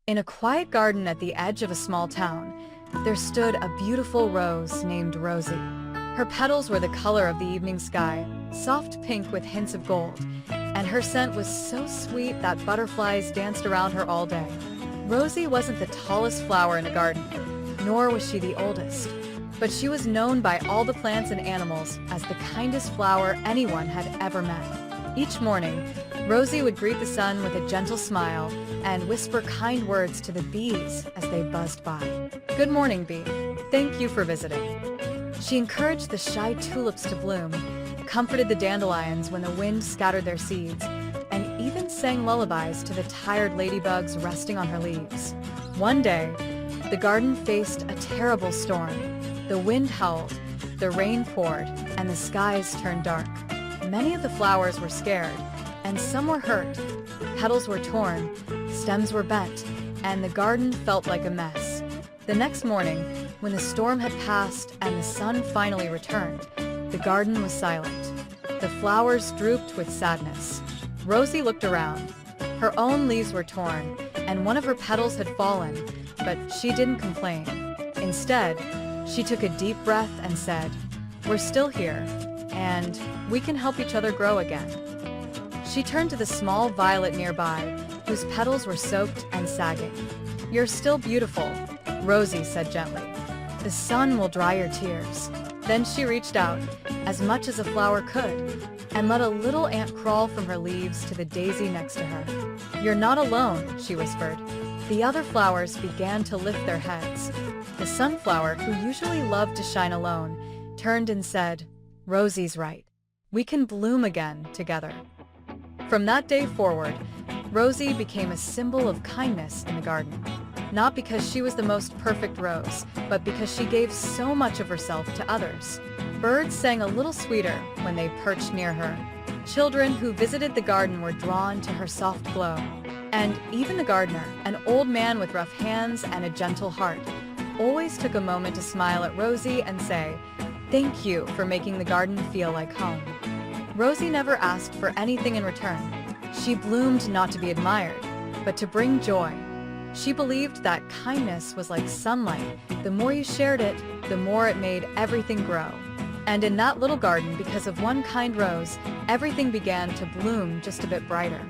In a quiet garden at the edge of a small town, there stood a beautiful rose named Rosie. Her petals were the color of the evening sky, soft pink with hints of gold, and her scent was so sweet that butterflies danced around her all day. Rosie wasn't the tallest flower in the garden, nor was she the oldest, but she was known by all the plants and animals as the kindest flower anyone had ever met. Each morning, Rosie would greet the sun with a gentle smile and whisper kind words to the bees as they buzzed by. "Good morning, bee. Thank you for visiting." She encouraged the shy tulips to bloom, comforted the dandelions when the wind scattered their seeds, and even sang lullabies to the tired ladybugs resting on her leaves. One day, the garden faced a terrible storm. The wind howled, the rain poured, and the skies turned dark. Many of the flowers were scared, and some were hurt. Petals were torn, stems were bent, and the garden felt like a mess. The next morning, when the storm had passed and the sun finally returned, the garden was silent. The flowers drooped with sadness. Rosie looked around. Her own leaves were torn, and one of her petals had fallen, but she didn't complain. Instead, she took a deep breath and said, "We're still here, and we can help each other grow again." She turned to the small violet nearby, whose petals were soaked and sagging. "You're still beautiful," Rosie said gently. "The sun will dry your tears." Then she reached out, as much as a flower could, and let a little ant crawl from her leaves to the daisy next to her. "You're not alone," she whispered. The other flowers began to lift their heads. The sunflower, who usually loved to shine alone, turned and said, "Rosie's right. We can bloom again together." From that day forward, Rosie became a symbol of kindness in the garden. Not because she was the most perfect rose, but because she gave so much of herself to others. Birds sang a little sweeter when they perched near her. Children who visited the garden were drawn to her soft glow. And even the gardener, an old man with rough hands and a gentle heart, always took a moment to smile at Rosie and say, "Thank you for making the garden feel like home." Rosie never asked for anything in return. She bloomed not to be admired, but to bring joy. She believed that kindness was like sunlight. The more you shared it, the more it made everything grow. And in that little garden, because of one kind rose, everything began to bloom just a bit brighter.